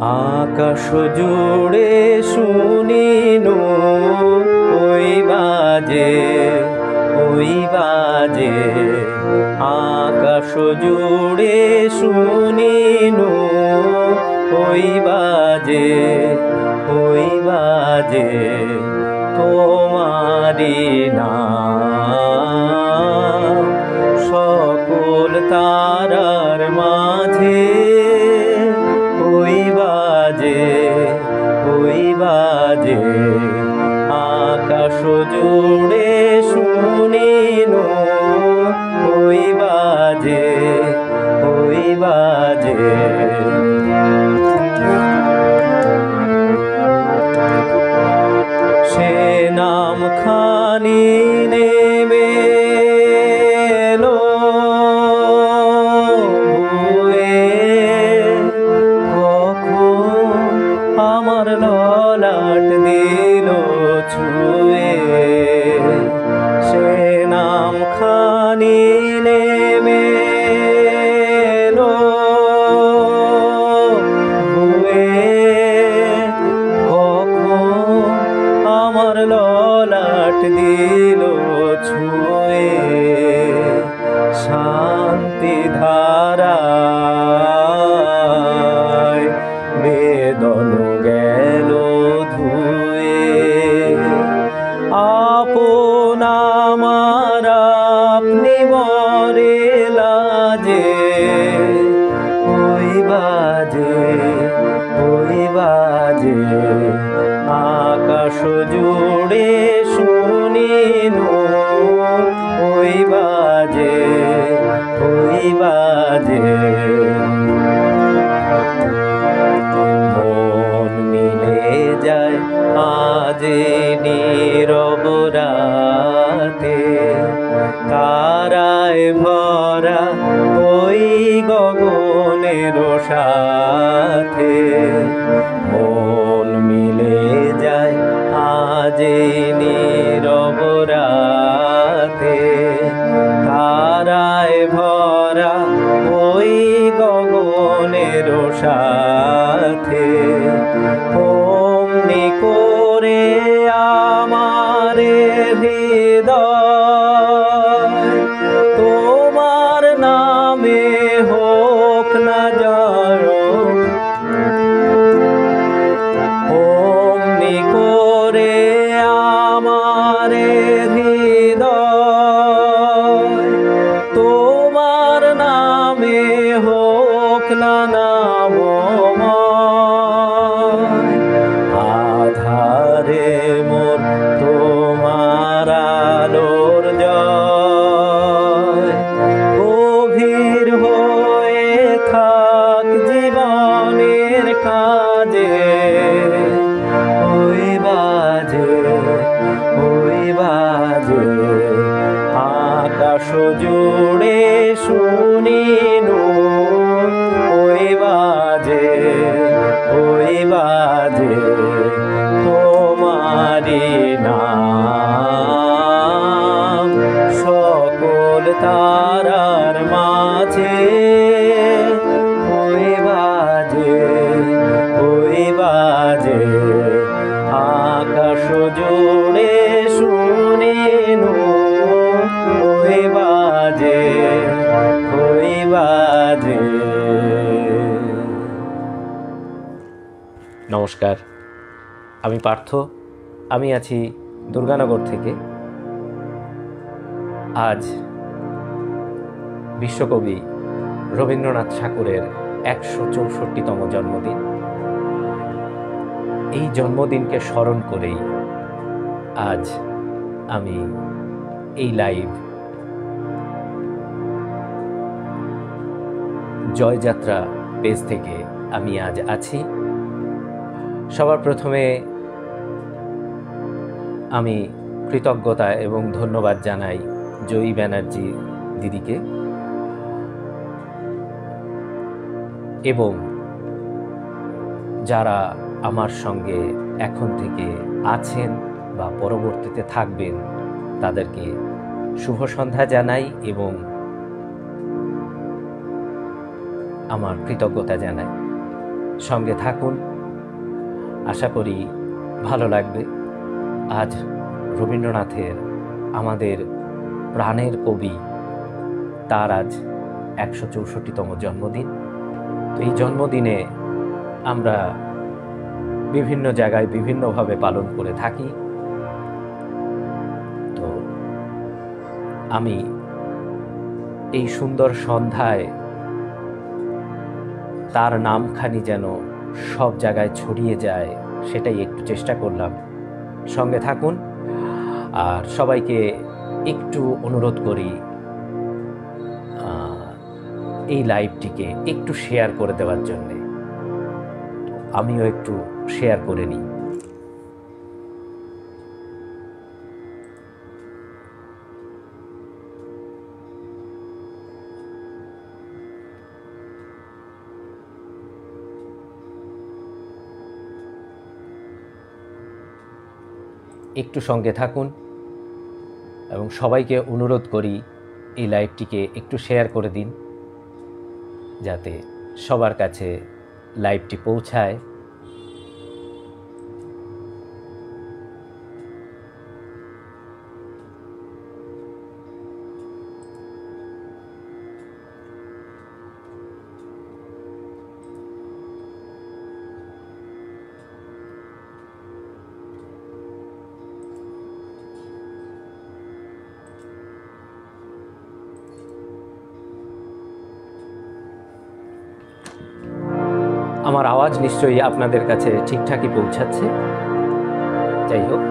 আকাশ জুড়ে শুনিনু ওই বাজে আকাশ জুড়ে শুনিনু ওই বাজে তোমারি নাম সকল তারার মাঝে ওই বাজে আকাশ জুড়ে শুনিনু ওই বাজে সে নাম খানি নেমে এলো কখন আমার ললাট দিল ছুঁয়ে সে নাম খানি নেমে এলো কখন আমার ললাট দিল ছুঁয়ে শান্তি ধারায় বেদন গেল ধুয়ে আপন আমার আপনি মরে লাজে ওই বাজে আকাশ জুড়ে শুনিনু ওই বাজে মন মিলে যায় আজ নীরব রাতে তারায় ভরা ওই গগনের সাথে মন মিলে যায় আজ নীরব রাতে তারায় ভরা ওই গগনের সাথে অমনি করে আমার হৃদয় তোমার নামে হোক না জয় অমনি করে আমার হৃদয় তোমার নামে হোক না নামময় আধারে মোর তোমার আলোর জয় গভীর হয়ে থাক জীবনের কাজে ওই বাজে আকাশ জুড়ে শুনিনু ওই বাজে তোমারি নাম সকল তারার মাঝে ওই বাজে আকাশ জুড়ে শুনিনু ওই বাজে নমস্কার, আমি পার্থ। আমি আছি দুর্গানগর থেকে। আজ বিশ্বকবি রবীন্দ্রনাথ ঠাকুরের ১৬৪তম জন্মদিন। এই জন্মদিনকে স্মরণ করেই আজ আমি এই লাইভ জয়যাত্রা পেজ থেকে আমি আজ আছি। সবার প্রথমে আমি কৃতজ্ঞতা এবং ধন্যবাদ জানাই জয়ী ব্যানার্জি দিদিকে এবং যারা আমার সঙ্গে এখন থেকে আছেন বা পরবর্তীতে থাকবেন তাদেরকে শুভ সন্ধ্যা জানাই এবং আমার কৃতজ্ঞতা জানাই। সঙ্গে থাকুন, আশা করি ভালো লাগবে। আজ রবীন্দ্রনাথের, আমাদের প্রাণের কবি, তার আজ 164তম জন্মদিন। তো এই জন্মদিনে আমরা বিভিন্ন জায়গায় বিভিন্নভাবে পালন করে থাকি। তো আমি এই সুন্দর সন্ধ্যায় তার নামখানি যেন সব জায়গায় ছড়িয়ে যায়, সেটাই একটু চেষ্টা করলাম। সঙ্গে থাকুন, আর সবাইকে একটু অনুরোধ করি এই লাইভটিকে একটু শেয়ার করে দেওয়ার জন্যে। আমিও একটু শেয়ার করে নিই। একটু সঙ্গে থাকুন এবং সবাইকে অনুরোধ করি এই লাইভটিকে একটু শেয়ার করে দিন, যাতে সবার কাছে লাইভটি পৌঁছায়। আমার আওয়াজ নিশ্চয়ই আপনাদের কাছে ঠিকঠাকই পৌঁছাচ্ছে। যাই হোক,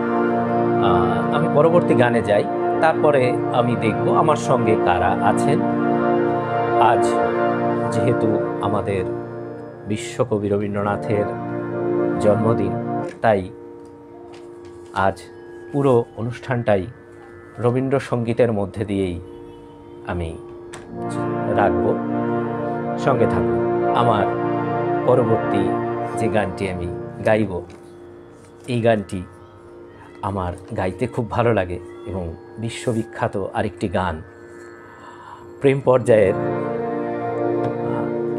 আমি পরবর্তী গানে যাই, তারপরে আমি দেখব আমার সঙ্গে কারা আছেন। আজ যেহেতু আমাদের বিশ্বকবি রবীন্দ্রনাথের জন্মদিন, তাই আজ পুরো অনুষ্ঠানটাই রবীন্দ্রসঙ্গীতের মধ্যে দিয়েই আমি রাখব। সঙ্গে থাকুন। আমার পরবর্তী যে গানটি আমি গাইব, এই গানটি আমার গাইতে খুব ভালো লাগে এবং বিশ্ববিখ্যাত আরেকটি গান, প্রেম পর্যায়ের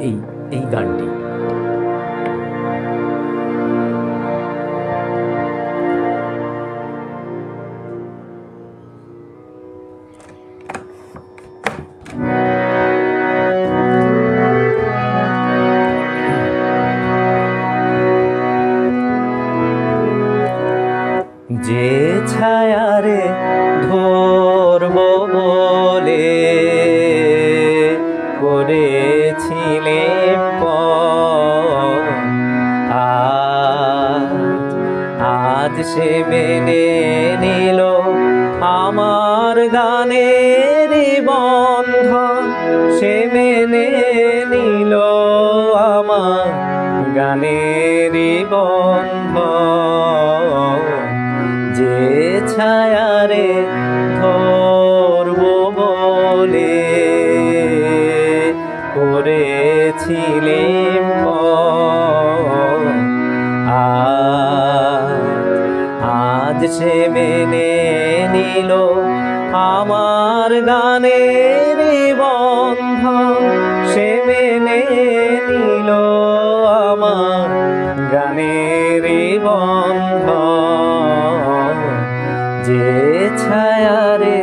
এই গানটি। যে ছায়ারে ধরব বলে করেছিলে আজ সে মেনে নিল আমার গানের বন্ধন, সে মেনে নিল আমার গানের বন্ধন। যে ছায়ারে ধরব বলে করেছিলেন আজ সে মেনে নিল আমার গানের বন্ধন, সে মেনে নিল আমার গানের বন্ধন। যে ছায়ারে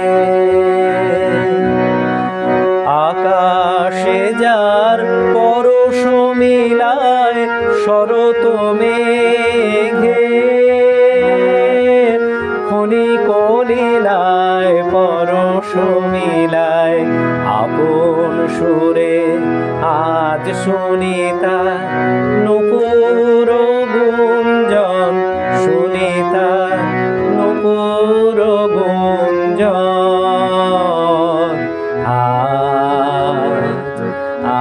আকাশে যার পরশ মিলায় শরৎ মেঘে, ক্ষণিক লীলায় পরশ মিলায় আপন সুরে আজ শুনিতা নূপুর গুঞ্জন, শুনিতা নূপুর গুঞ্জন।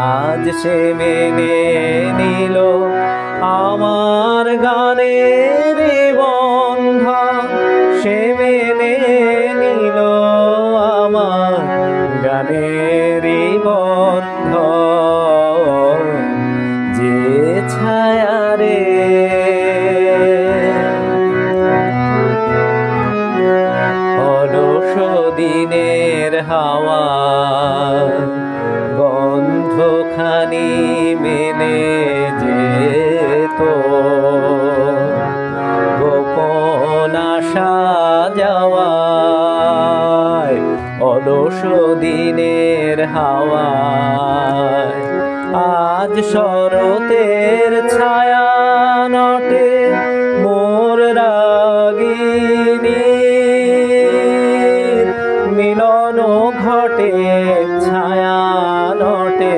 আজ সে মেনে নিল আমার গানের বন্ধন, সে মেনে নিল আমার গানের বন্ধন। যে ছায়ারে অলস দিনের হাওয়া গন্ধখানি মেলে যে দিনের হাওয়ায় আজ শরতের ছায়া নটে মোর রাগিনী মিলন ঘটে ছায়া নটে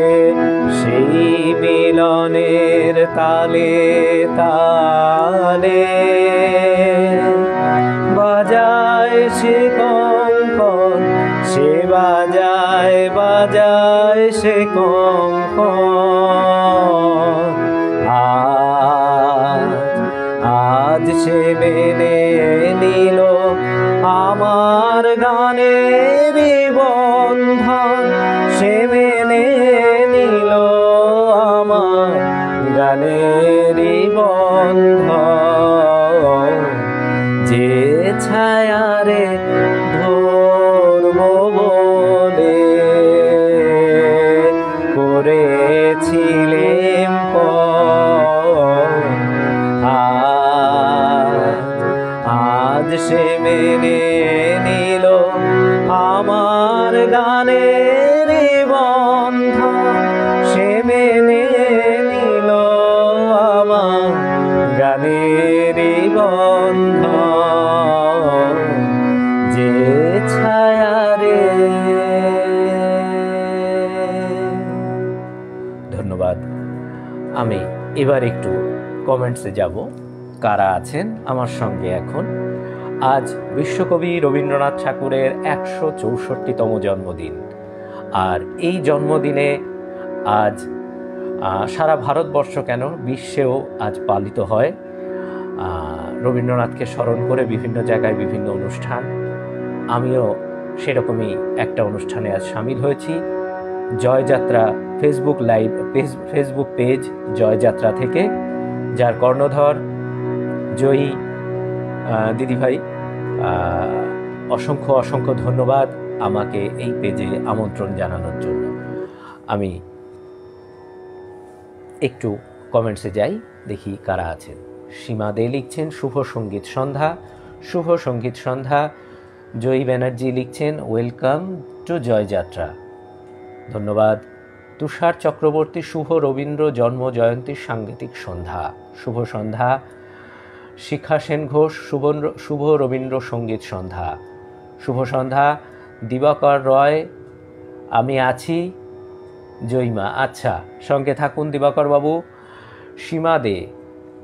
সেই মিলনের তালে তালে বাজায় সে কঙ্কন সে বাজায় বাজায় সে কঙ্কন আজ সে মেনে নিল আমার গানের বন্ধন সে মেনে নিল আমার গানের বন্ধন যে ছায়ারে ধরব বলে করেছিলেম আজ সে মেনে নিল আমার গানের বন্ধন সে মেনে নিল আমার গানের বন্ধন যে ছায়ারে। ধন্যবাদ। আমি এবার একটু কমেন্টসে যাব, কারা আছেন আমার সঙ্গে এখন। আজ বিশ্বকবি রবীন্দ্রনাথ ঠাকুরের 164তম জন্মদিন, আর এই জন্মদিনে আজ সারা ভারতবর্ষ কেন বিশ্বেও আজ পালিত হয় রবীন্দ্রনাথকে স্মরণ করে বিভিন্ন জায়গায় বিভিন্ন অনুষ্ঠান। আমিও সেরকমই একটা অনুষ্ঠানে আজ সামিল হয়েছি জয়যাত্রা ফেসবুক পেজ জয়যাত্রা থেকে, যার কর্ণধর জয়ী দিদিভাই, অসংখ্য অসংখ্য ধন্যবাদ আমাকে এই পেজে আমন্ত্রণ জানানোর জন্য। আমি একটু কমেন্টসে যাই, দেখি কারা আছেন। সীমা দে লিখছেন শুভ সঙ্গীত সন্ধ্যা, শুভ সঙ্গীত সন্ধ্যা। জয়ী ব্যানার্জি লিখছেন ওয়েলকাম টু জয়যাত্রা, ধন্যবাদ। তুষার চক্রবর্তী শুভ রবীন্দ্র জন্ম জয়ন্তীর সাংগীতিক সন্ধ্যা, শুভ সন্ধ্যা। শিখা সেন ঘোষ শুভ রবীন্দ্র সঙ্গীত সন্ধ্যা, শুভ সন্ধ্যা। দিবাকর রয় আমি আছি জয়িমা, আচ্ছা সঙ্গে থাকুন দিবাকর বাবু। সীমা দে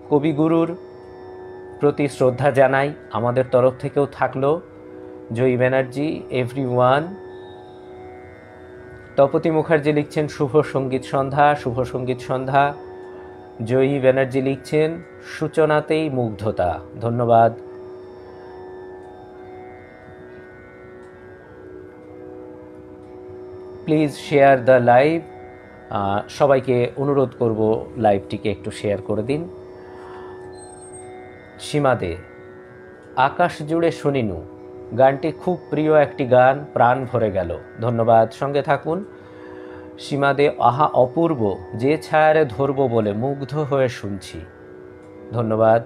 কবিগুরুর প্রতি শ্রদ্ধা জানাই আমাদের তরফ থেকেও থাকলো। জয়ী ব্যানার্জি এভরিওয়ান। তপতি মুখার্জি লিখছেন শুভ সঙ্গীত সন্ধ্যা, শুভ সঙ্গীত সন্ধ্যা। জয়ী ব্যানার্জি লিখছেন সূচনাতেই মুগ্ধতা, ধন্যবাদ। প্লিজ শেয়ার দ্য লাইভ, সবাইকে অনুরোধ করব লাইভটিকে একটু শেয়ার করে দিন। সীমা দে আকাশ জুড়ে শুনিনু গানটি খুব প্রিয় একটি গান, প্রাণ ভরে গেল, ধন্যবাদ। সঙ্গে থাকুন। সীমা দে আহা অপূর্ব, যে ছায়ারে ধরব বলে মুগ্ধ হয়ে শুনছি, ধন্যবাদ।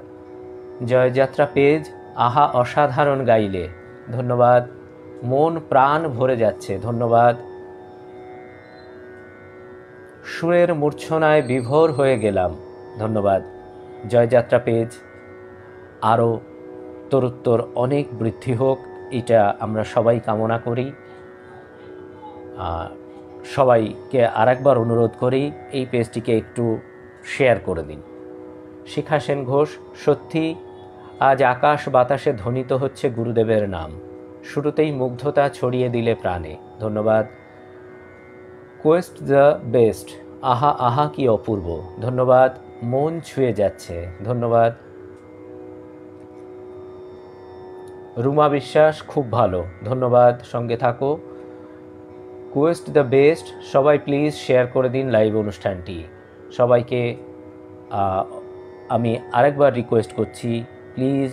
জয়যাত্রা পেজ আহা অসাধারণ গাইলে, ধন্যবাদ। মন প্রাণ ভরে যাচ্ছে, ধন্যবাদ। সুরের মূর্ছনায় বিভোর হয়ে গেলাম, ধন্যবাদ। জয়যাত্রা পেজ আরও উত্তরোত্তর অনেক বৃদ্ধি হোক, এটা আমরা সবাই কামনা করি। সবাইকে আরেকবার অনুরোধ করি এই পেজটিকে একটু শেয়ার করে দিন। শিখা সেন ঘোষ সত্যি আজ আকাশ বাতাসে ধ্বনিত হচ্ছে গুরুদেবের নাম, শুরুতেই মুগ্ধতা ছড়িয়ে দিলে প্রাণে, ধন্যবাদ। কোয়েস্ট দ্য বেস্ট আহা আহা কি অপূর্ব, ধন্যবাদ। মন ছুঁয়ে যাচ্ছে, ধন্যবাদ। রুমা বিশ্বাস খুব ভালো, ধন্যবাদ। সঙ্গে থাকো। কোয়েস্ট দ্য বেস্ট, সবাই প্লিজ শেয়ার করে দিন লাইভ অনুষ্ঠানটি। সবাইকে আমি আরেকবার রিকোয়েস্ট করছি, প্লিজ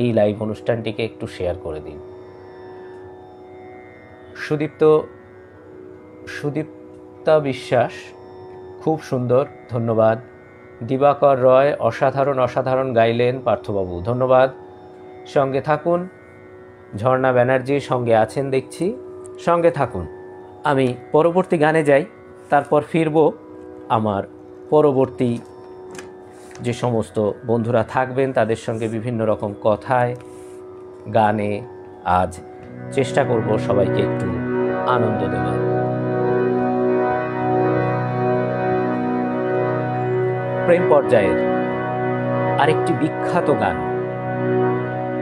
এই লাইভ অনুষ্ঠানটিকে একটু শেয়ার করে দিন। সুদীপ্তা বিশ্বাস খুব সুন্দর, ধন্যবাদ। দিবাকর রয় অসাধারণ অসাধারণ গাইলেন পার্থবাবু, ধন্যবাদ। সঙ্গে থাকুন। ঝর্ণা ব্যানার্জি সঙ্গে আছেন দেখছি, সঙ্গে থাকুন। আমি পরবর্তী গানে যাই, তারপর ফিরব আমার পরবর্তী যে সমস্ত বন্ধুরা থাকবেন তাদের সঙ্গে বিভিন্ন রকম কথায় গানে আজ চেষ্টা করব সবাইকে একটু আনন্দ দেওয়ার। প্রেম পর্যায়ের আরেকটি বিখ্যাত গান,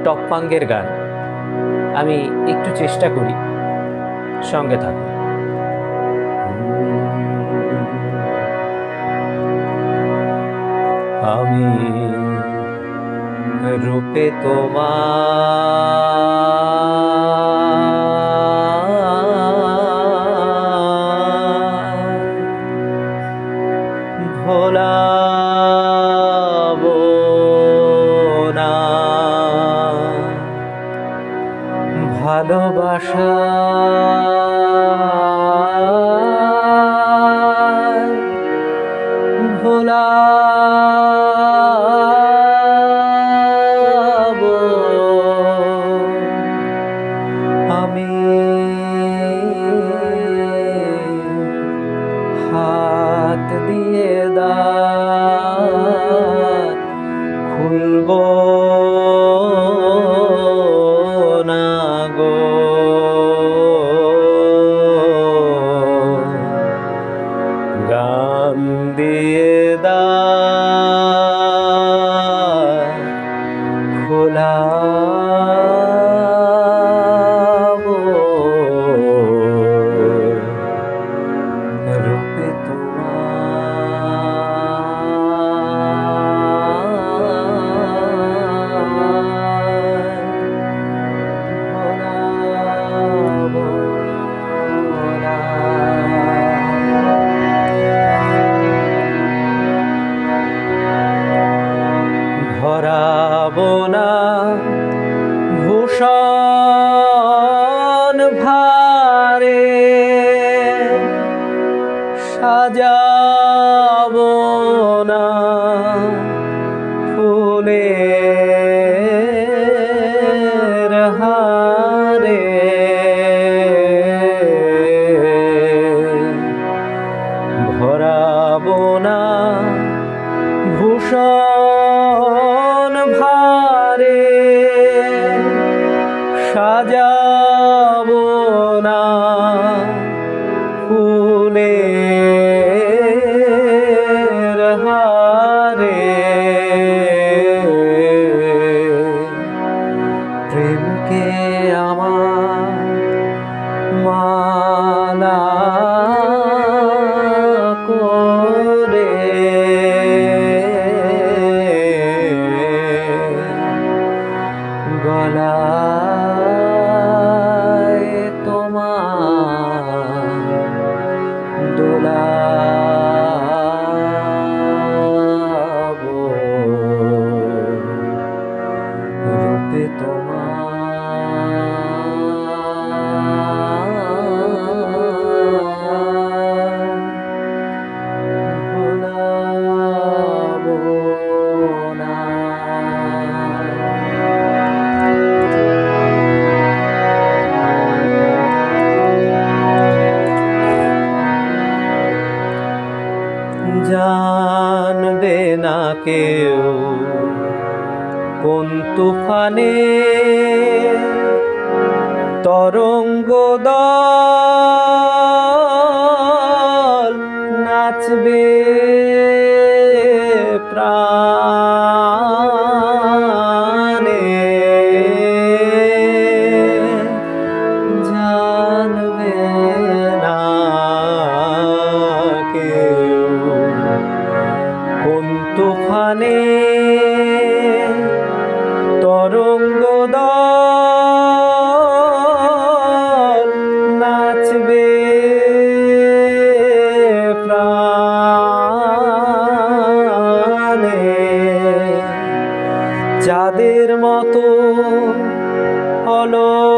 টপ্পাঙ্গের গান, আমি একটু চেষ্টা করি, সঙ্গে থাকুন। আমি রূপে তোমার ভোলাবো না, ভালোবাসা ভোলাবো আমি, হাত দিয়ে দ্বার খুলব না গো, গান দিয়ে দ্বার খোলাবো রূপে ভরাবো না ভূষণ ভারে, সাজাবো না ফুলের হারে, ভরাবো না ভূষণ ভারে, সাজাবো না ফুলের হারে, প্রেমকে আমার মালা করে গলায় তোমার দোলাবো রূপে জানবে না কেউ কোন তুফানে তরঙ্গ দল নাচবে প্রাণে, জানবে না কেউ কোন তুফানে তরঙ্গ দল নাচবে প্রাণে, চাঁদের মতো অলোক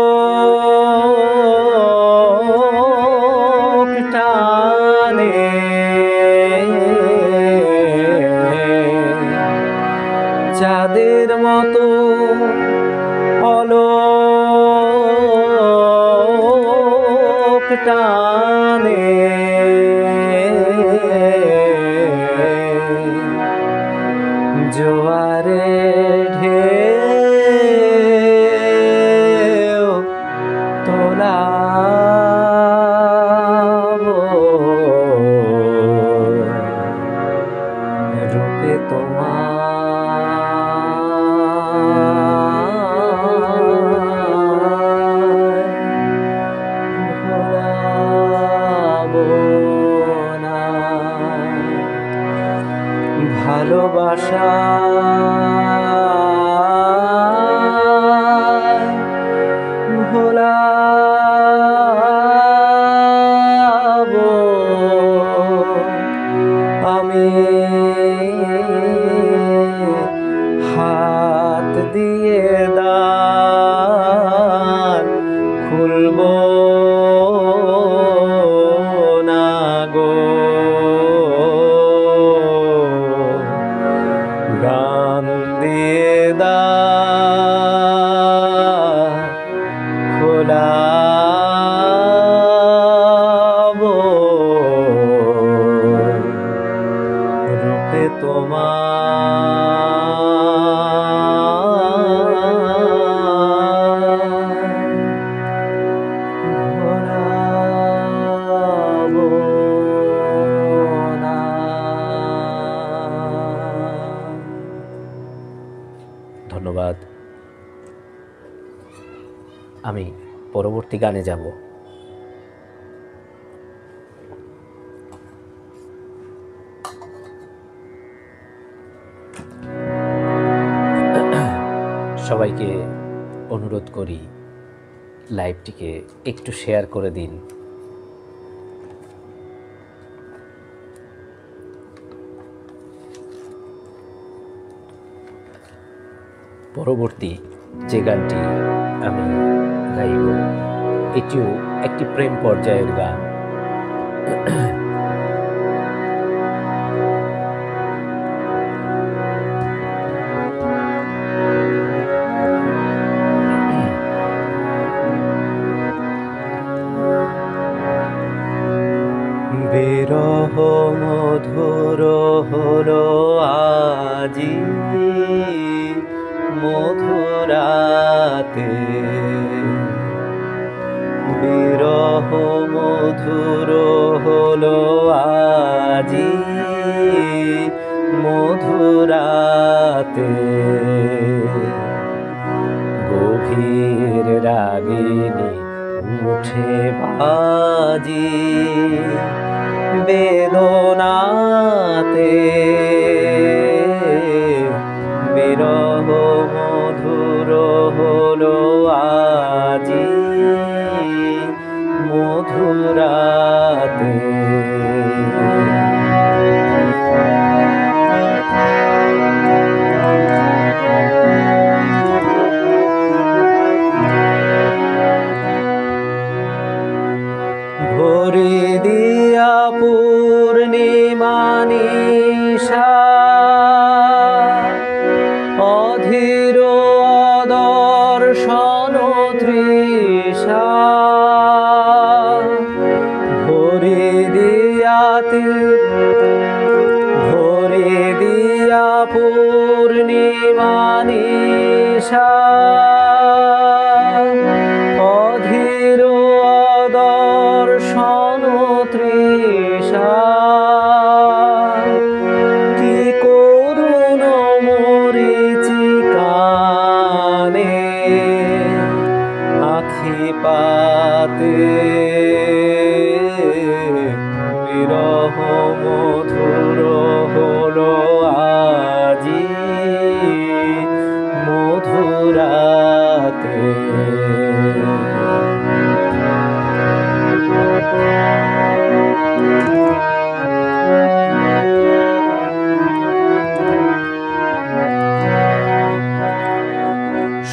টানে, চাঁদের মতো অলোক ঢেউ তোলাবো রূপে ভালোবাসা ভোলাবো আমি হাত দিয়ে দ্বার খুলবো না গো গান দিয়ে দ্বার খোলাবো রূপে ধন্যবাদ। আমি পরবর্তী গানে যাব। সবাইকে অনুরোধ করি লাইভটিকে একটু শেয়ার করে দিন। পরবর্তী যে গানটি আমি গাইব এটিও একটি প্রেম পর্যায়ের গান। বিরহ মধুর হলো আজি মধুরাতে, বিরহ মধুর হলো আজি মধুরাতে, গভীর রাগিনী উঠে বাজি বেদনাতে, বিরহ মধুর হলো আজি মধুরাতে। ভরে দিয়া পূর্ণিমা নিশা অধীর অদর্শন তৃষা, ভরে দিয়া পূর্ণিমা নিশা অধীর অদর্শন তৃষা, কি করুণ মরিচিকানে আখি পাতে, বিরহ মধুর হলো আজি মধুরাতে।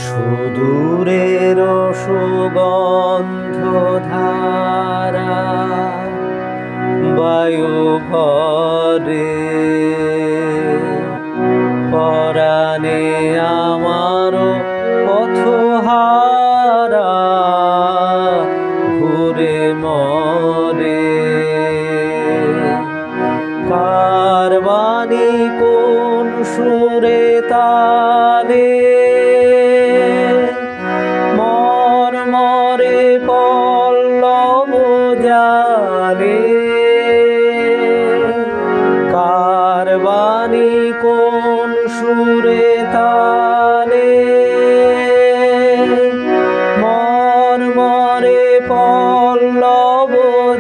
সুদূরের সুগন্ধ ধারা বায়ু ভরে পরাণে আমার পথহারা ঘুরে মরে, কার বাণী কোন সুরে তা জালে মরমরে পল্লব জালে কার বাণী কোন সুরে তালে মরমরে পল্লব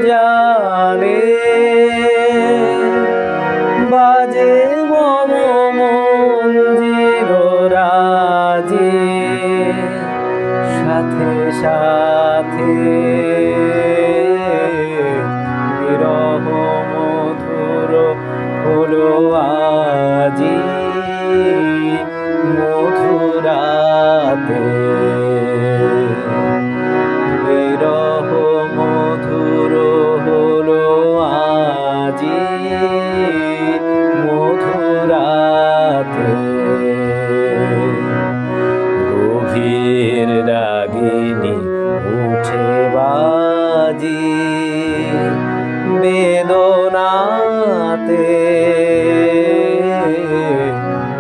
জালে বাজে মম মঞ্জির রাজে সাথে সাথে বিরহ মধুর হলো আজি মধুরাতে বিরহ মধুর হলো আজি মধুরাতে গভীর রাগিনী উঠে বাজি বেদনাতে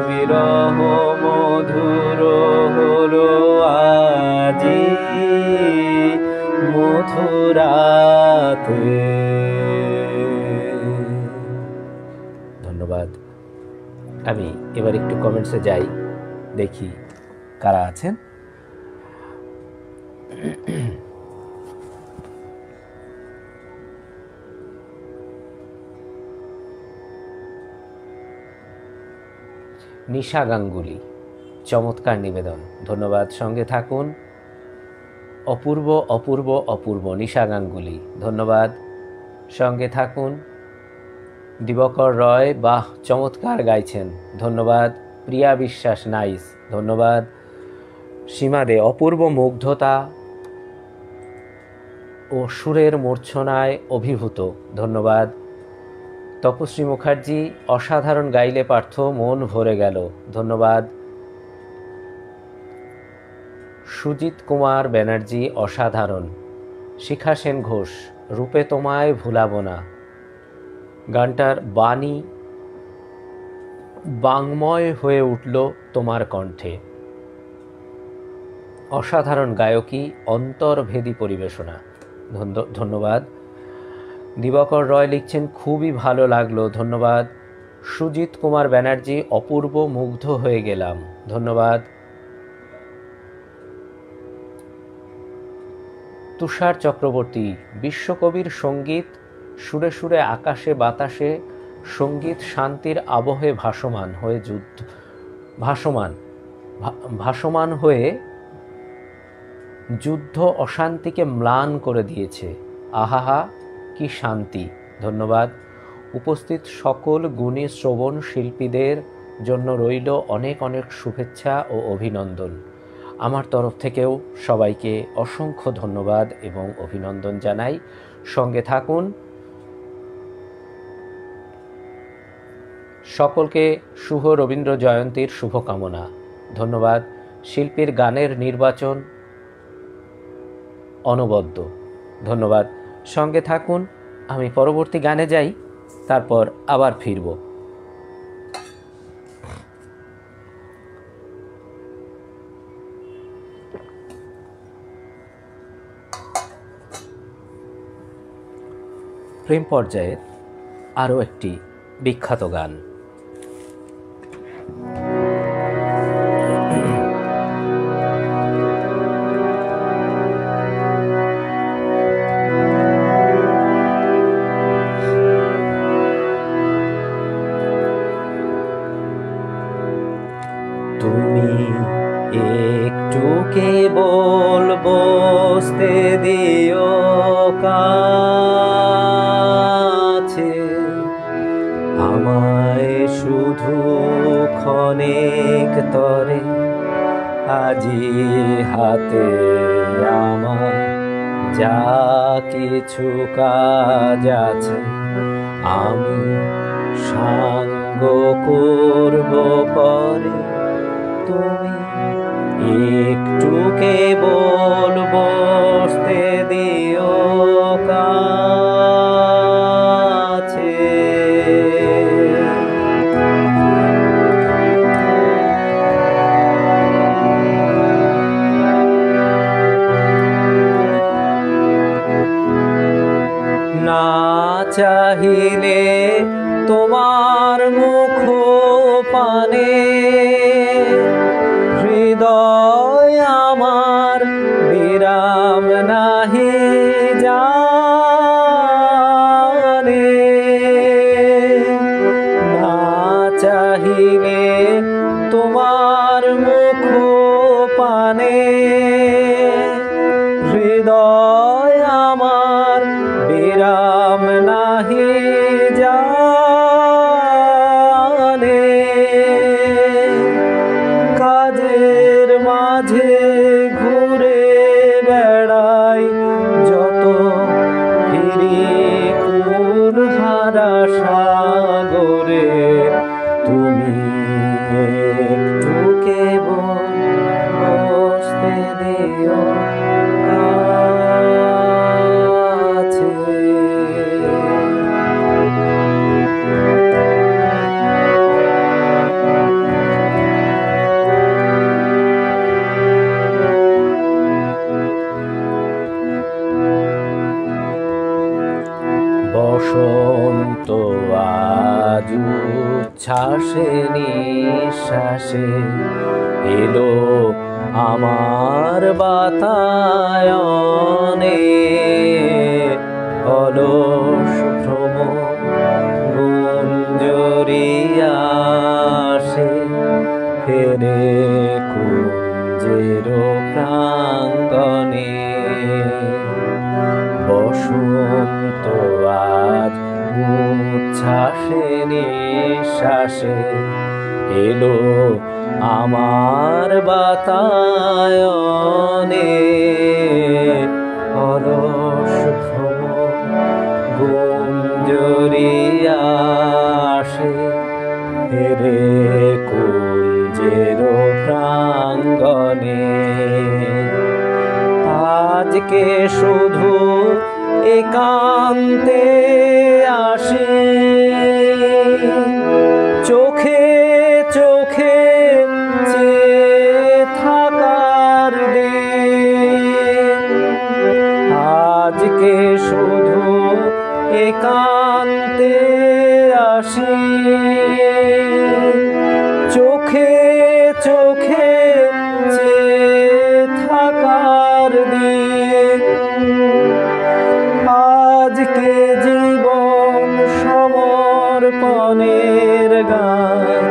বিরহ মধুর হলো আজি মধুরাতে। ধন্যবাদ। আমি এবার একটু কমেন্টসে যাই, দেখি কারা আছেন। নিশা গাঙ্গুলি, চমৎকার নিবেদন, ধন্যবাদ। সঙ্গে থাকুন। অপূর্ব অপূর্ব অপূর্ব, নিশা গাঙ্গুলি, ধন্যবাদ। সঙ্গে থাকুন। দিবকর রয়, বাহ চমৎকার গাইছেন, ধন্যবাদ। প্রিয়া বিশ্বাস, নাইস, ধন্যবাদ। সীমা দে, অপূর্ব মুগ্ধতা ও সুরের মূর্ছনায় অভিভূত, ধন্যবাদ। তপশ্রী মুখার্জি, অসাধারণ গাইলে পার্থ, মন ভরে গেল, ধন্যবাদ। সুজিত কুমার ব্যানার্জি, অসাধারণ। শিখা সেন ঘোষ, রূপে তোমায় ভুলাবো না, গানটার বাণী বাংময় হয়ে উঠল তোমার কণ্ঠে, অসাধারণ গায়কী, অন্তর্ভেদী পরিবেশনা, ধন্যবাদ। দিবাকর রয় লিখছেন খুবই ভালো লাগলো, ধন্যবাদ। সুজিত কুমার ব্যানার্জি, অপূর্ব, মুগ্ধ হয়ে গেলাম, ধন্যবাদ। তুষার চক্রবর্তী, বিশ্বকবির সঙ্গীত, সুরে সুরে আকাশে বাতাসে সঙ্গীত শান্তির আবহে ভাসমান হয়ে যুদ্ধ অশান্তিকে ম্লান করে দিয়েছে, আহাহা কি শান্তি, ধন্যবাদ। উপস্থিত সকল গুণী শ্রবণ শিল্পীদের জন্য রইল অনেক অনেক শুভেচ্ছা ও অভিনন্দন। আমার তরফ থেকেও সবাইকে অসংখ্য ধন্যবাদ এবং অভিনন্দন জানাই। সঙ্গে থাকুন। সকলকে শুভ রবীন্দ্র জয়ন্তীর শুভকামনা, ধন্যবাদ। শিল্পীর গানের নির্বাচন অনবদ্য, ধন্যবাদ। সঙ্গে থাকুন। আমি পরবর্তী গানে যাই, তারপর আবার ফিরব। প্রেম পর্যায়ের আরও একটি বিখ্যাত গান। তুমি একটু কেবল বসতে দিও কাছে, আমায় শুধু ক্ষণিক তরে, আজি হাতে আমার যা কিছু কাজ আছে, আমি সাঙ্গ করব পরে, তুমি একটু কেবল বসতে দিও কাছে। তোমার মুখ পানে হৃদয় আমার বিরাম নাহি জানে। কাজের মাঝে ঘুরে বেড়াই যত, ফিরি কুল হারা সাগরে। তুমি একটু কেবল বসতে দিও কাছে। বসন্ত আজ উচ্ছ্বাসে নিঃশ্বাসে এলো আমার বাতায়নে। অলস ভ্রমণ গুঞ্জরিয়া আসে, ফেরে কুঞ্জের প্রাঙ্গণে। বসন্ত আজ উচ্ছ্বাসে নিঃশ্বাসে এলো আমার বাতায়নে। অলস ভ্রমণ গুঞ্জরিয়া আসে, ফেরে কুঞ্জের প্রাঙ্গণে। আজকে শুধু একান্তে আসি, চোখে চোখে চেয়ে থাকার দিন। আজকে শুধু একান্তে আসি, চোখে চোখে চেয়ে থাকার দিন। আজকে জীবন সমর্পণের গান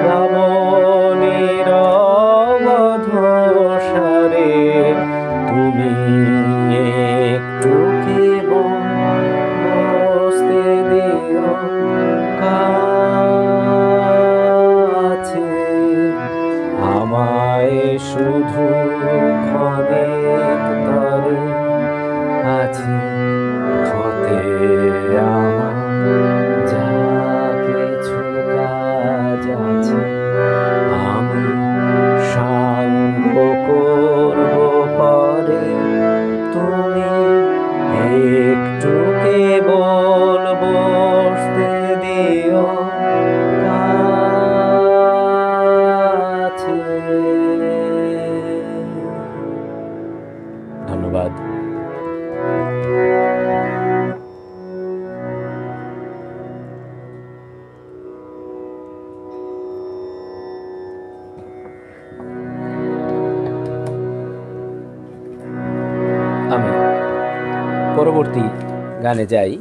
গাবো নীরবধ সারে। তুমি একটু কেবল বসতে দিও কাছে। আমায় শুধু ক্ষণিক তরে আছি হতে আমার যা কিছু কাজ আছে। আমি সাঙ্গ করব পরে, তুমি একটু কেবল বসতে দিও কাছে। ধন্যবাদ। আমি পরবর্তী গানে যাই।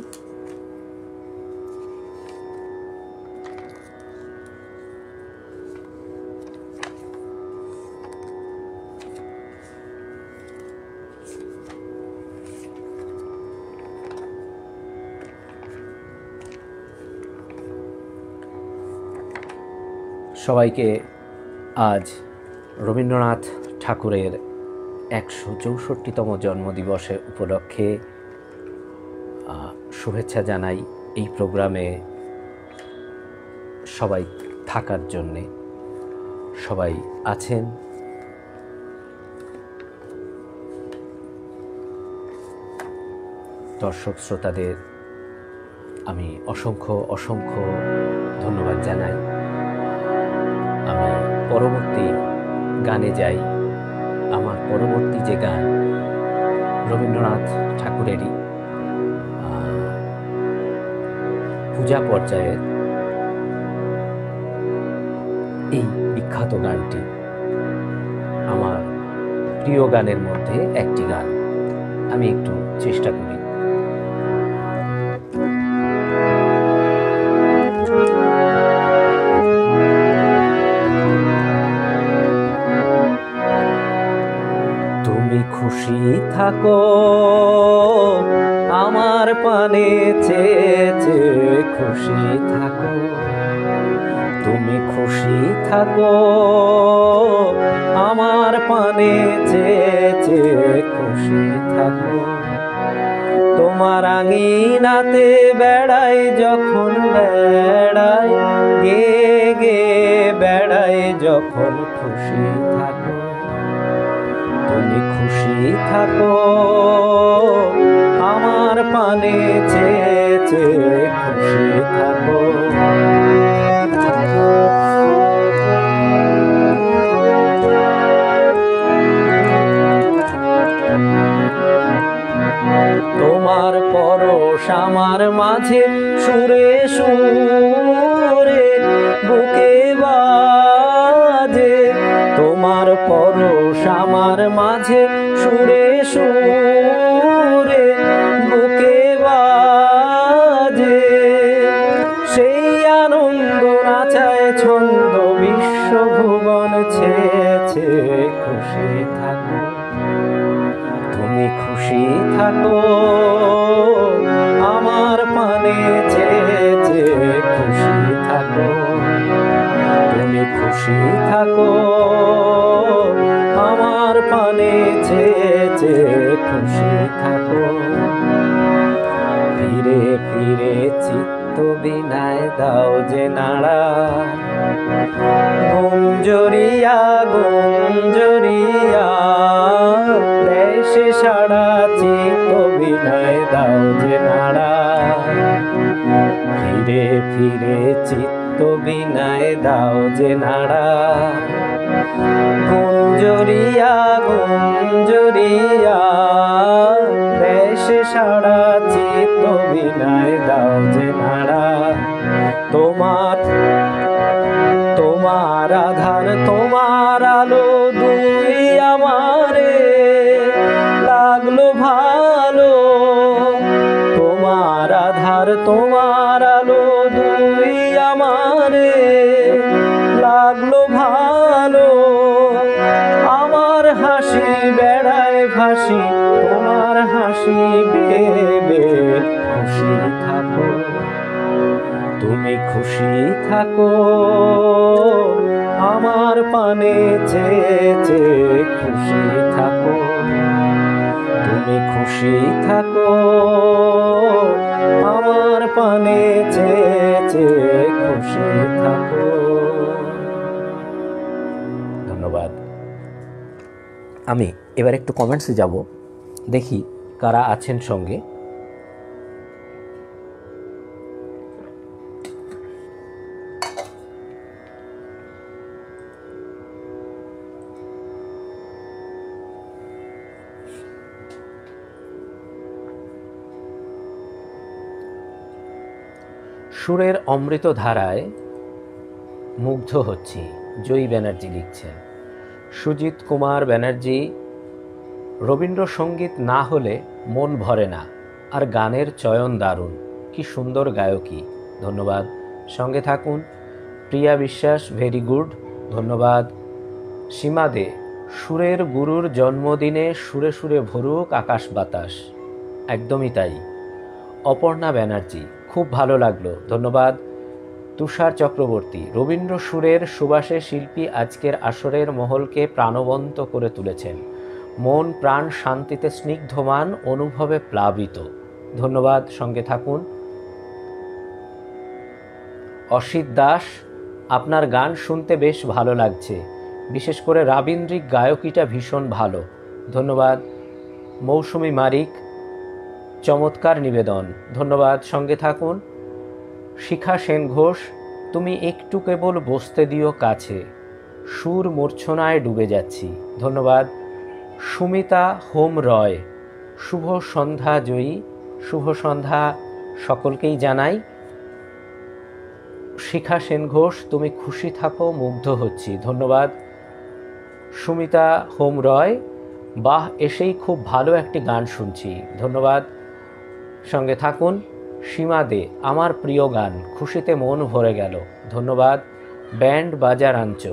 সবাইকে আজ রবীন্দ্রনাথ ঠাকুরের ১৬৪তম জন্মদিবসে উপলক্ষে শুভেচ্ছা জানাই। এই প্রোগ্রামে সবাই থাকার জন্যে, সবাই আছেন। দর্শক শ্রোতাদের আমি অসংখ্য অসংখ্য ধন্যবাদ জানাই। আমি পরবর্তী গানে যাই। আমার পরবর্তী যে গান রবীন্দ্রনাথ ঠাকুরেরই পূজা পর্যায়ের এই বিখ্যাত গানটি আমার প্রিয় গানের মধ্যে একটি গান। আমি একটু চেষ্টা করি। তুমি খুশি থাকো আমার পানে চেয়ে চেয়ে খুশি থাকো, তুমি খুশি থাকো আমার পানে চেয়ে চেয়ে খুশি থাকো। তোমার আঙিনাতে বেড়াই যখন বেড়াই, গে গে বেড়াই যখন খুশি থাকো, তুমি খুশি থাকো আমার পানে চেয়ে চেয়ে খুশি থাকো। তোমার পরশ আমার মাঝে সুরে সুরে বুকে বাজে, তোমার পরশ আমার মাঝে সুরে সুরে বুকে বাজে, সেই আনন্দ নাচায় ছন্দ বিশ্বভুবন ছেয়ে ছেয়ে খুশি থাকো, তুমি খুশি থাকো আমার পানে চেয়ে চেয়ে খুশি থাকো, তুমি খুশি থাকো আমার পানে চেয়ে চেয়ে খুশি থাকো। ফিরে ফিরে চিত্ত বিনায় দাও যে নাড়া, গুঞ্জরিয়া গুঞ্জরিয়া দেশে সারা চিত্ত বিনায় দাও যে নাড়া, ফিরে ফিরে চিত্ত বিনায় দাও যে নাড়া, গুঞ্জরিয়া গুঞ্জরিয়া দেশে সারা চিত্ত বিনায় দাও যে নাড়া। তোমার তোমার আধার তোমার আলো দুই আমারে লাগলো ভালো, তোমার আধার তোমার আলো দুই আমারে লাগলো ভালো, আমার হাসি বেড়ায় ভাসি তোমার হাসি ভেবে খুশি থাকো, তুমি খুশি থাকো আমার পানে চেয়ে চেয়ে খুশি থাকো, তুমি খুশি থাকো আমার পানে চেয়ে চেয়ে খুশি থাকো। ধন্যবাদ। আমি এবার একটু কমেন্টসে যাব, দেখি কারা আছেন সঙ্গে। সুরের অমৃত ধারায় মুগ্ধ হচ্ছি, জয়ী ব্যানার্জি লিখছেন। সুজিত কুমার ব্যানার্জি, রবীন্দ্রসঙ্গীত না হলে মন ভরে না, আর গানের চয়ন দারুণ, কি সুন্দর গায়কী। ধন্যবাদ, সঙ্গে থাকুন। প্রিয়া বিশ্বাস, ভেরি গুড, ধন্যবাদ। সীমা দে, সুরের গুরুর জন্মদিনে সুরে সুরে ভরুক আকাশ বাতাস, একদমই তাই। অপর্ণা ব্যানার্জি, খুব ভালো লাগলো, ধন্যবাদ। তুষার চক্রবর্তী, রবীন্দ্র সুরের সুবাসে শিল্পী আজকের আসরের মহলকে প্রাণবন্ত করে তুলেছেন, মন প্রাণ শান্তিতে স্নিগ্ধমান অনুভবে প্লাবিত, ধন্যবাদ, সঙ্গে থাকুন। অসিত দাস, আপনার গান শুনতে বেশ ভালো লাগছে, বিশেষ করে রাবীন্দ্রিক গায়কিটা ভীষণ ভালো, ধন্যবাদ। মৌসুমী মারিক, চমৎকার নিবেদন, ধন্যবাদ, সঙ্গে থাকুন। শিখা সেন ঘোষ, তুমি একটু কেবল বসতে দিও কাছে, সুর মূর্ছনায় ডুবে যাচ্ছি, ধন্যবাদ। সুমিতা হোম রয়, শুভ সন্ধ্যা জয়ী, শুভ সন্ধ্যা সকলকেই জানাই। শিখা সেন ঘোষ, তুমি খুশি থাকো, মুগ্ধ হচ্ছি, ধন্যবাদ। সুমিতা হোম রয়, বাহ, এসেই খুব ভালো একটি গান শুনছি, ধন্যবাদ, সঙ্গে থাকুন। সীমা দে, আমার প্রিয় গান, খুশিতে মন ভরে গেল, ধন্যবাদ। ব্যান্ড বাজার আঞ্চ,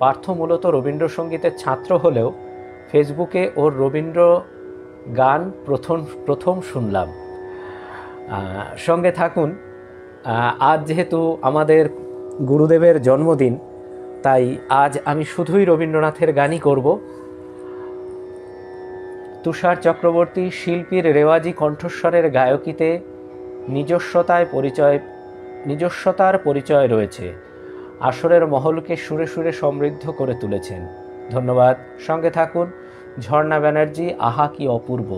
পার্থ মূলত রবীন্দ্রসঙ্গীতের ছাত্র হলেও ফেসবুকে ওর রবীন্দ্র গান প্রথম শুনলাম। সঙ্গে থাকুন। আজ যেহেতু আমাদের গুরুদেবের জন্মদিন, তাই আজ আমি শুধুই রবীন্দ্রনাথের গানই করব। তুষার চক্রবর্তী শিল্পীর রেওয়াজি কণ্ঠস্বরের গায়কিতে নিজস্বতার পরিচয় রয়েছে। আসরের মহলকে সুরে সুরে সমৃদ্ধ করে তুলেছেন। ধন্যবাদ। সঙ্গে থাকুন। ঝর্ণা ব্যানার্জি, আহা কি অপূর্ব।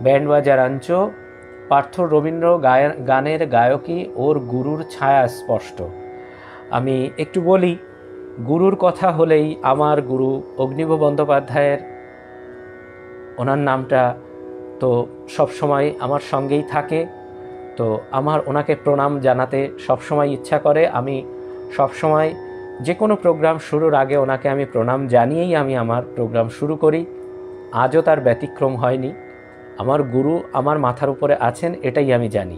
ব্যান্ডবাজার আঞ্চ, পার্থ রবীন্দ্র গানের গায়কী ওর গুরুর ছায়া স্পষ্ট। আমি একটু বলি, গুরুর কথা হলেই আমার গুরু অগ্নিভ বন্দ্যোপাধ্যায়ের, ওনার নামটা তো সবসময় আমার সঙ্গেই থাকে। তো আমার ওনাকে প্রণাম জানাতে সবসময় ইচ্ছা করে। আমি সবসময় যে কোনো প্রোগ্রাম শুরুর আগে ওনাকে আমি প্রণাম জানিয়েই আমি আমার প্রোগ্রাম শুরু করি। আজও তার ব্যতিক্রম হয়নি। আমার গুরু আমার মাথার উপরে আছেন, এটাই আমি জানি।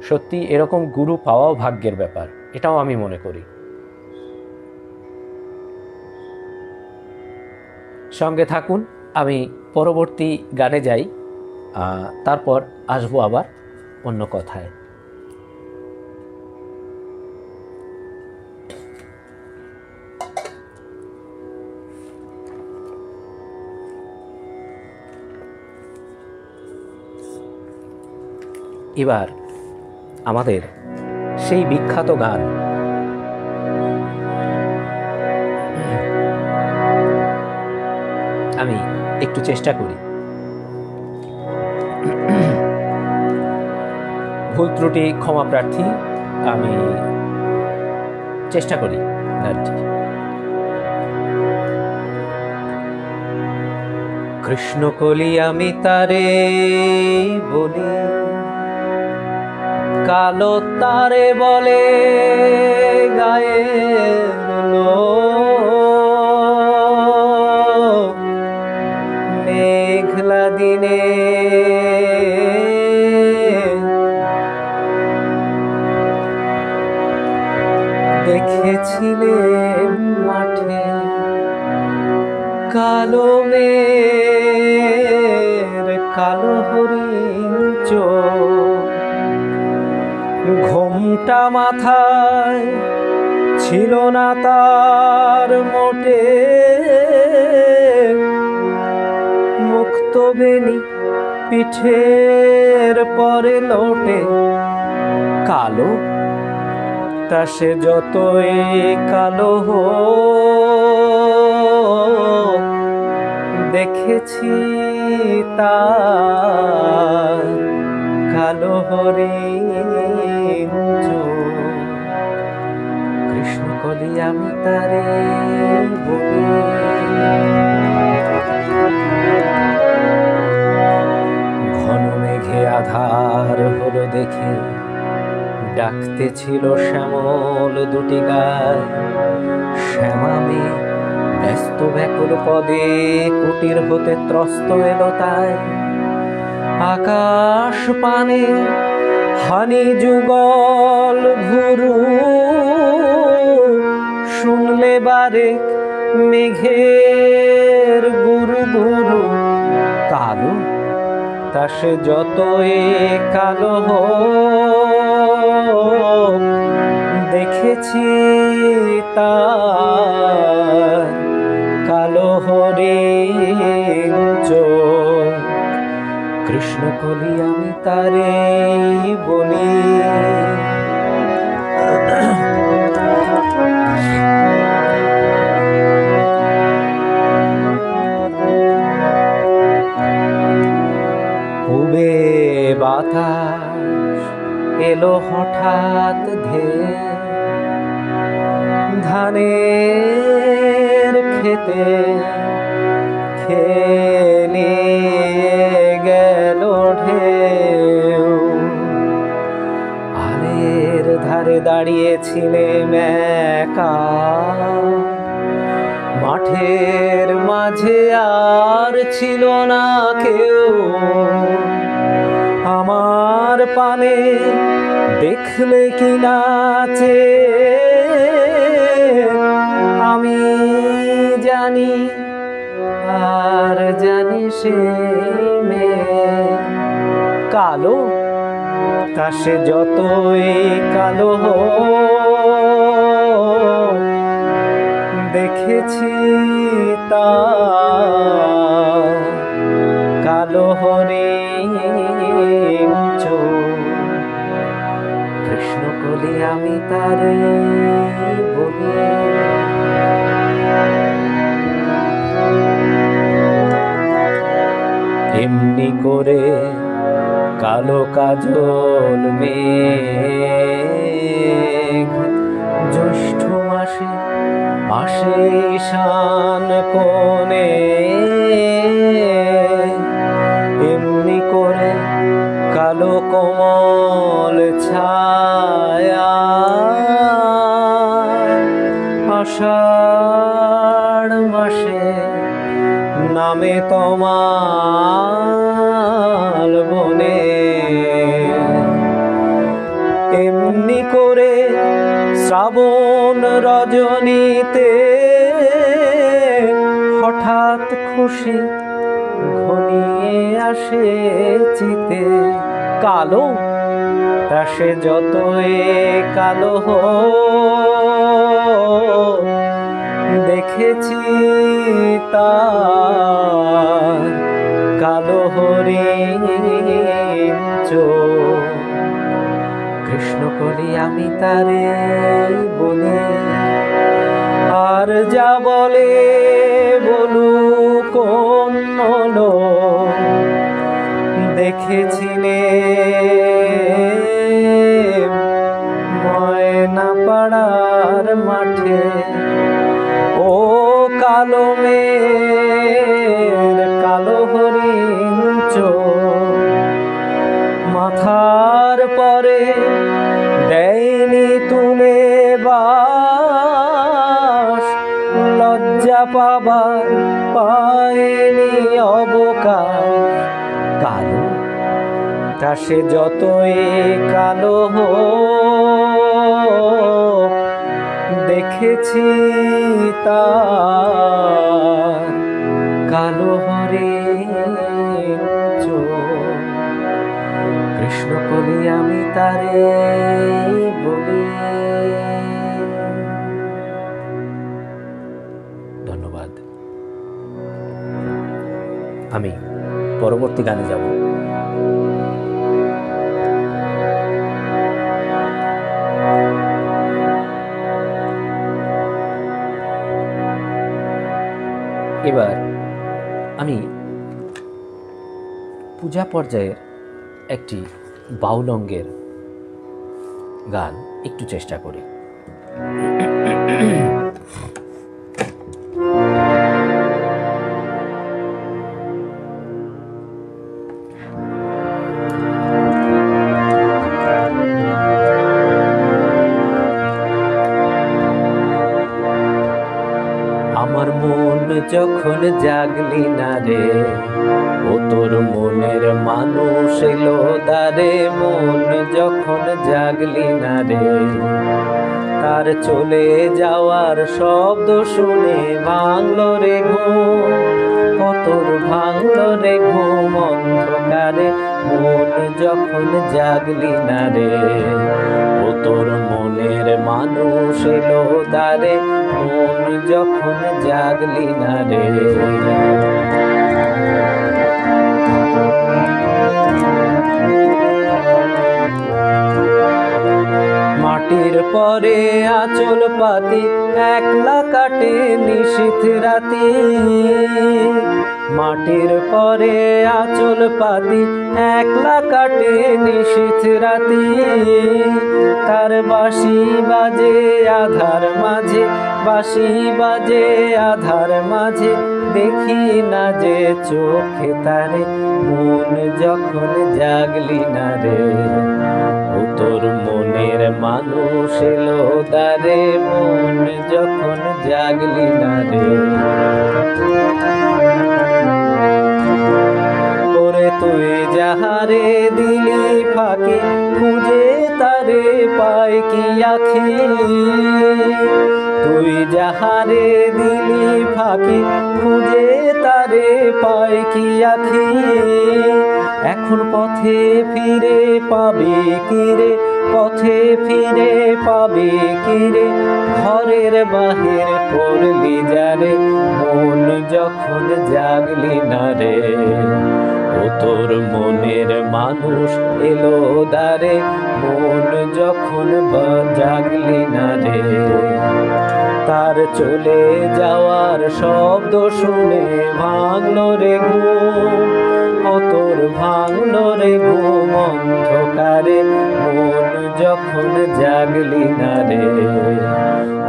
সত্যি এরকম গুরু পাওয়াও ভাগ্যের ব্যাপার, এটাও আমি মনে করি। সঙ্গে থাকুন। আমি পরবর্তী গানে যাই, তারপর আসবো আবার অন্য কথায়। এবার আমাদের সেই বিখ্যাত গান, আমি একটু চেষ্টা করি, ভুল ত্রুটি ক্ষমা প্রার্থী, আমি চেষ্টা করি গানটি। কৃষ্ণকলি আমি তারে বলি, কালো তারে বলে গায়ের লোক, মেঘলা দিনে দেখেছিলেন মাঠে কালো মেঘ, কালো হরিণ চোখ, ঘোমটা মাথায় ছিল না তার মোটে, মুক্ত বেনি পিঠের পরে লোটে, কালো তা সে যতই কালো হোক, দেখেছি তার কালো হরিণ চোখ। কৃষ্ণকলি আমি তারে বলি। ঘন মেঘে আধার হলো দেখে ডাকতে ছিল শ্যামল দুটি গায়, শ্যামামে ব্যস্ত ব্যাকুল পদে কুটির হতে ত্রস্ত এলো তাই, আকাশ পানে হানি যুগল ভুরু, শুনলে বারে মেঘের গুরু গুরু, কালো তা সে যতই কালো হোক, দেখেছি তার কালো হরিণ চোখ। কৃষ্ণকলি আমি তারে বলি। পূবে বাতাস এলো হঠাৎ ধেয়ে, ধানের খেতে খেলে গেল ঢেউ, আলের ধারে দাঁড়িয়েছিলেন একা, মাঠের মাঝে আর ছিল না কেউ, আমার পানে দেখলে কি নাচে, আমি জানি সে মেঘ। কালো তা সে যতই কালো হোক, দেখেছি তা কালো হরিণ চোখ। কৃষ্ণকলি আমি তারে বলি, এমনি করে কালো কাজল মেঘ জ্যৈষ্ঠ মাসে আসে ঈশান কোণে। এমনি করে কালো কোমল ছায়া আষাঢ় মাসে নামে তমাল বনে। এমনি করে শ্রাবণ রজনীতে হঠাৎ খুশি ঘনিয়ে আসে চিতে। কালো তা সে যতই কালো হোক, দেখেছি তার কালো হরিণ চোখ। কৃষ্ণকলি আমি তারে বলি, আর যা বলে বলুক অন্য লোক, দেখেছিলে ময়না পাড়ার মাঠে। ও কালো মেঘ কালো হরিণ চোখ, মাথার পরে দেয়নি তুলে বাস, লজ্জা পাবার পায়নি অবকাশ। কালো তা সে যতই কালো হোক, দেখেছি তার কালো হরিণ চোখ। কৃষ্ণকলি আমি তারে বলি। ধন্যবাদ। আমি পরবর্তী গানে যাব। এবার আমি পূজা পর্যায়ের একটি বাউল অঙ্গের গান একটু চেষ্টা করি। আমার মন যখন জাগলি না রে, ও তোর মনের মানুষ এলো দারে। মন যখন জাগলি না রে, তার চলে যাওয়ার শব্দ শুনে ভাঙলো রে ঘুম। ও তোর ভাঙলো রে ঘুম অন্ধকারে, মন যখন জাগলি না রে। ও তোর মনের মানুষ এলো দারে, মন যখন জাগলি না রে। মাটির পরে আঁচল পাতি একলা কাটে নিশীথ রাতি। মাটির পরে আঁচল পাতি একলা কাটে নিশীথ রাতি। তার বাঁশি বাজে আধার মাঝে, বাঁশি বাজে আধার মাঝে, দেখি না যে চোখে তারে। মন যখন জাগলি না রে, ও তোর মনের মানুষ এলো দারে। মন যখন জাগলি না রে, ওরে তুই যাহারে দিলি ফাঁকি, খুঁজে তারে পায় কি আখি। তুই যাহারে দিলি ফাঁকি, খুঁজে তারে পায় কি আখি। এখন পথে ফিরে পাবে কিরে, পথে ফিরে পাবে কিরে, ঘরের বাহির পড়লি যারে, মন যখন জাগলি না রে। ও তোর মনের মানুষ এলো দ্বারে, মন যখন জাগলি না রে। তার চলে যাওয়ার শব্দ শুনে ভাঙলো রে ঘুম, ও তোর ভাঙলো রে ঘুম অন্ধকারে, মন যখন জাগলি না রে।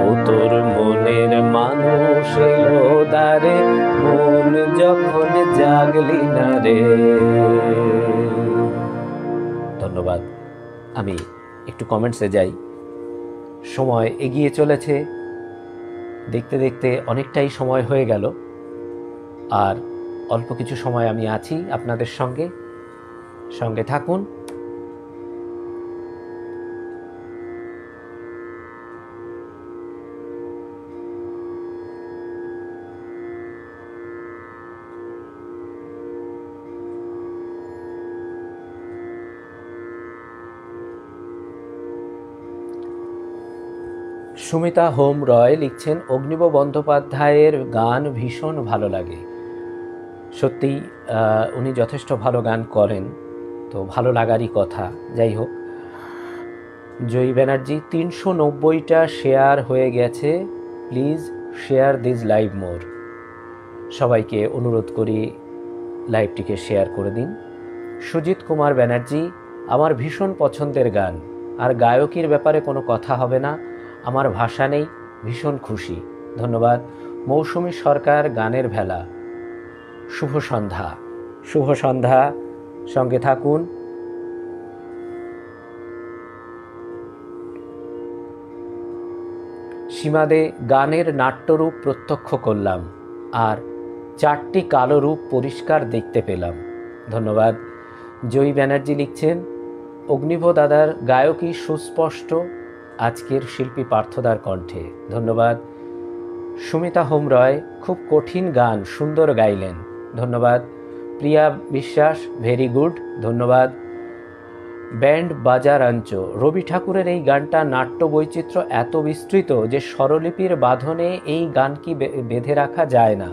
ও তোর মনের মানুষ এলো দ্বারে, মন যখন জাগলি না রে। ধন্যবাদ। আমি একটু কমেন্টসে যাই। সময় এগিয়ে চলেছে, দেখতে দেখতে অনেকটাই সময় হয়ে গেল, আর অল্প কিছু সময় আমি আছি আপনাদের সঙ্গে, সঙ্গে থাকুন। সুমিতা হোম রয় লিখছেন, অগ্নিব বন্দ্যোপাধ্যায়ের গান ভীষণ ভালো লাগে। সত্যি উনি যথেষ্ট ভালো গান করেন, তো ভালো লাগারই কথা। যাই হোক, জয়ী ব্যানার্জি 390টা শেয়ার হয়ে গেছে, প্লিজ শেয়ার দিস লাইভ মোর। সবাইকে অনুরোধ করি লাইভটিকে শেয়ার করে দিন। সুজিত কুমার ব্যানার্জি, আমার ভীষণ পছন্দের গান, আর গায়কের ব্যাপারে কোনো কথা হবে না, আমার ভাষা নেই, ভীষণ খুশি। ধন্যবাদ। মৌসুমী সরকার, গানের ভেলা। শুভ সন্ধ্যা। শুভ সন্ধ্যা, সঙ্গে থাকুন। সীমাদে, গানের নাট্যরূপ প্রত্যক্ষ করলাম, আর 4টি কালো রূপ পরিষ্কার দেখতে পেলাম। ধন্যবাদ। জয়ী ব্যানার্জি লিখছেন, অগ্নিভ দাদার গায়কী সুস্পষ্ট, আজকের শিল্পী পার্থদার কণ্ঠে। ধন্যবাদ। সুমিতা হোম রয়, খুব কঠিন গান সুন্দর গাইলেন। ধন্যবাদ। প্রিয়া বিশ্বাস, ভেরি গুড। ধন্যবাদ। ব্যান্ড বাজারাঞ্চ, রবি ঠাকুরের এই গানটা নাট্য বৈচিত্র্য এত বিস্তৃত যে স্বরলিপির বাঁধনে এই গান কি বেঁধে রাখা যায় না।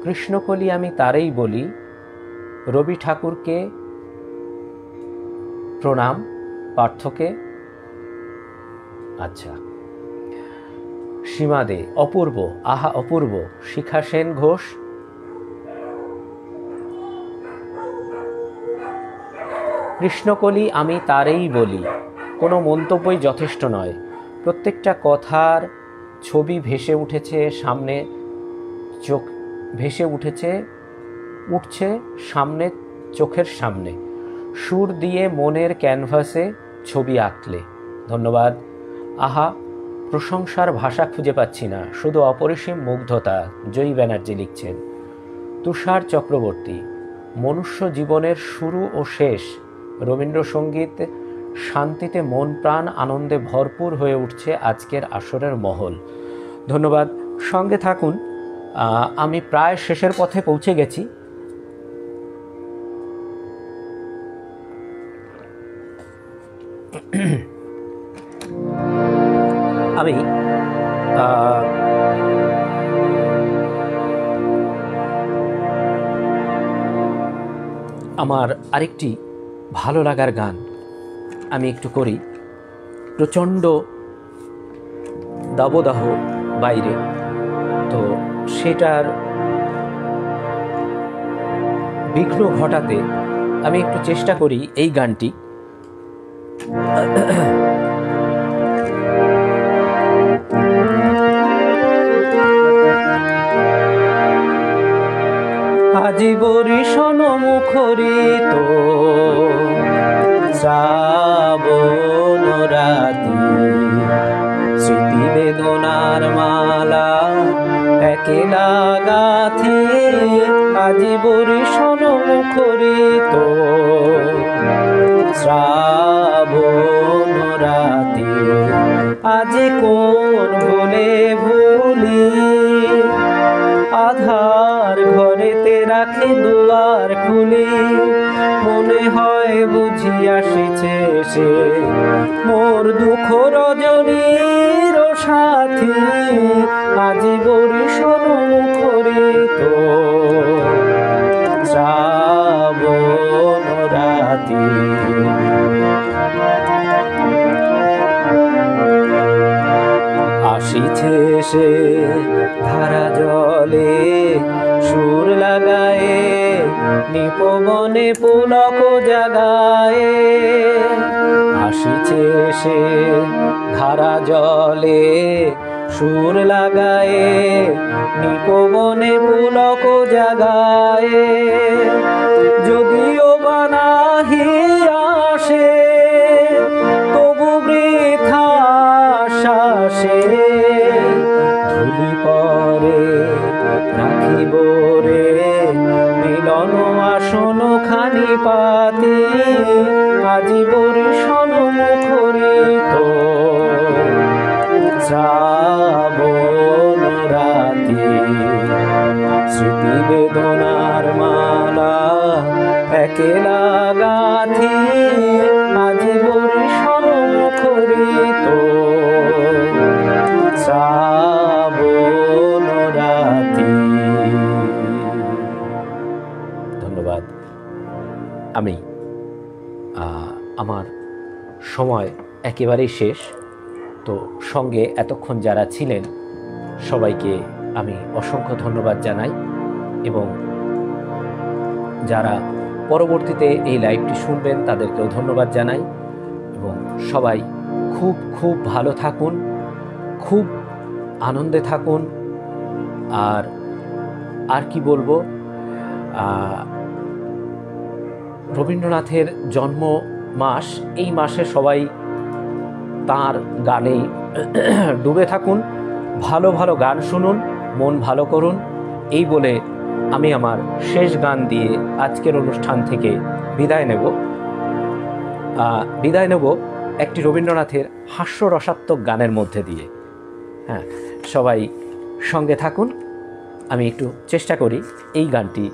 কৃষ্ণকলি আমি তারেই বলি, রবি ঠাকুরকে প্রণাম, পার্থকে। আচ্ছা। সীমাদে, অপূর্ব, আহা অপূর্ব। শিখা সেন ঘোষ, কৃষ্ণকলি আমি তারেই বলি, কোনো মন্তব্যই যথেষ্ট নয়। প্রত্যেকটা কথার ছবি ভেসে উঠেছে সামনে, চোখ ভেসে উঠছে সামনে, চোখের সামনে। সুর দিয়ে মনের ক্যানভাসে ছবি আঁকলে। ধন্যবাদ। আহা, প্রশংসার ভাষা খুঁজে পাচ্ছি না, শুধু অপরিসীম মুগ্ধতা। জয়ী ব্যানার্জি লিখছেন। তুষার চক্রবর্তী, মনুষ্য জীবনের শুরু ও শেষ। রবীন্দ্রসঙ্গীত শান্তিতে মন প্রাণ আনন্দে ভরপুর হয়ে উঠছে আজকের আসরের মহল। ধন্যবাদ। সঙ্গে থাকুন, আমি প্রায় শেষের পথে পৌঁছে গেছি। আমি আমার আরেকটি ভালো লাগার গান আমি একটু করি। প্রচণ্ড দাবদাহ বাইরে, তো সেটার বিঘ্ন ঘটাতে আমি একটু চেষ্টা করি এই গানটি। আজি বরিশন মুখরিত শ্রাবণ রাতি, স্মৃতি বেদনার মালা একেলা গাথি। আজি বরিশন মুখরিত শ্রাবণ রাতি, আজি কোন ভুলে ভুলি রাখি দুয়ার খুলি, মনে হয় বুঝি আসিছে সে মোর দুঃখ রজনীর সাথী, আজি বরিশন মুখরিত শ্রাবণ রাতি। আসিছে সে ধারা জলে সুর লাগায়ে, নিপবনে পুলক জাগায়ে। আসিছে সে ধারা জলে সুর লাগায়ে, নিপবনে পুলক জাগায়ে। যদিও বানাহি আসে তবু বৃথা শ্বাসে, ধুলি পরে রাখিব রে মিলন আসন খানি পাতি, আজি বরিশন মুখরিত শ্রাবণ রাতি। স্মৃতি বেদনার মালা একেলা গাথি, আজি বরিশন মুখরিত শ্রাবণ রাতি। ধন্যবাদ। আমি আমার সময় একেবারেই শেষ, তো সঙ্গে এতক্ষণ যারা ছিলেন সবাইকে আমি অসংখ্য ধন্যবাদ জানাই, এবং যারা পরবর্তীতে এই লাইভটি শুনবেন তাদেরকেও ধন্যবাদ জানাই। এবং সবাই খুব খুব ভালো থাকুন, খুব আনন্দে থাকুন। আর কি বলবো, রবীন্দ্রনাথের জন্ম মাস, এই মাসে সবাই তার গানে ডুবে থাকুন, ভালো ভালো গান শুনুন, মন ভালো করুন। এই বলে আমি আমার শেষ গান দিয়ে আজকের অনুষ্ঠান থেকে বিদায় নেব একটি রবীন্দ্রনাথের হাস্যরসাত্মক গানের মধ্যে দিয়ে। হ্যাঁ, সবাই সঙ্গে থাকুন। আমি একটু চেষ্টা করি এই গানটি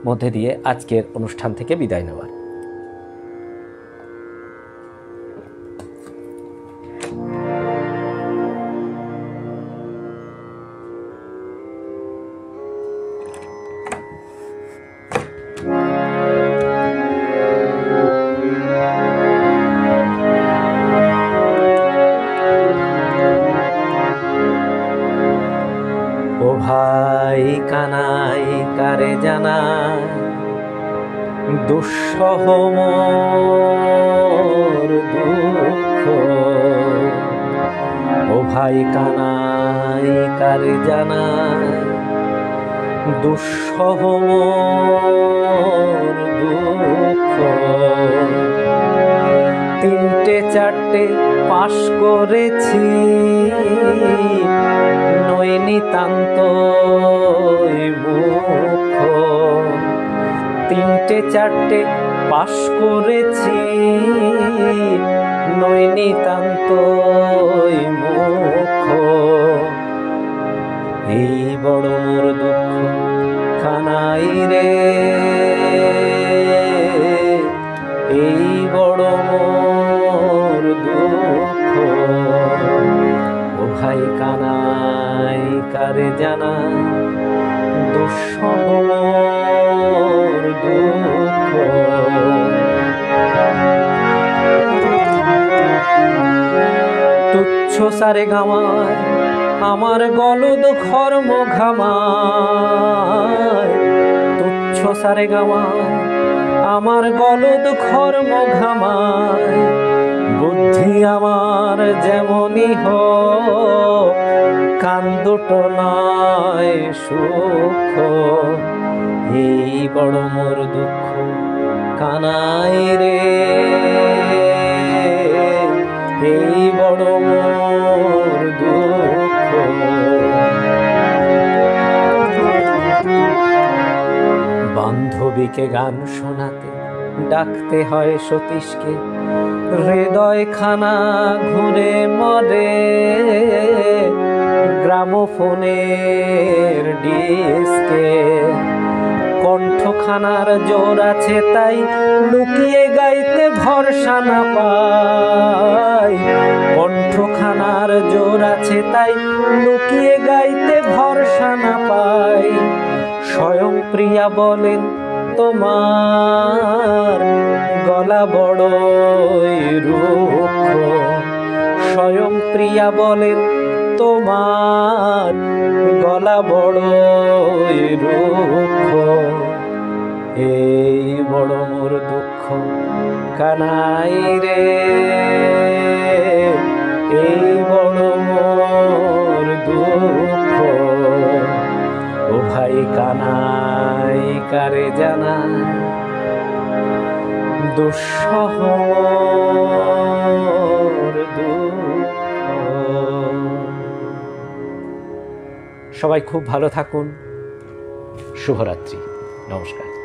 মধ্যে দিয়ে আজকের অনুষ্ঠান থেকে বিদায় নেওয়ার। ভাই কানাই কারে জানায় দুঃসহ মোর দুঃখ, ও ভাই কানাই কারে জানায় দুঃসহ মোর দুঃখ। 3টে 4টে পাশ করেছি, নই নিতান্ত মুখ। 3টে 4টে পাশ করেছি, নই নিতান্ত মুখ। এই বড় মোর দুঃখ কানাই রে, এই বড় মোর দুঃখ। ও ভাই কানাই কারে জানায় দুঃসহ মোর দুঃখ। তুচ্ছ সারে গামায় আমার গলদ খর্ম ঘামায়, তুচ্ছ সারে গামায় আমার গলদ খর্ম ঘামায়। বুদ্ধি আমার যেমনই হোক, কান দুটো নয় সুখ। এই বড় মোর দুঃখ কানাই রে, এই বড় মোর দুঃখ। বান্ধবীকে গান শোনাতে ডাকতে হয় সতীশকে, হৃদয় খানা ঘুরে মরে গ্রামোফোনের ডিস্কে। কণ্ঠ কণ্ঠখানার জোর আছে তাই লুকিয়ে গাইতে ভরসা না পাই, কণ্ঠখানার জোর আছে তাই লুকিয়ে গাইতে ভরসা না পাই। স্বয়ং প্রিয়া বলেন তোমার গলা বড়ই রুক্ষ, স্বয়ং প্রিয়া বলেন তোমার গলা বড়ই রুক্ষ। এই বড় মোর দুঃখ কানাই রে, এই বড় মোর দুঃখ। ও ভাই কানাই কারে জানা দুঃসহ দুঃখ। সবাই খুব ভালো থাকুন। শুভরাত্রি, নমস্কার।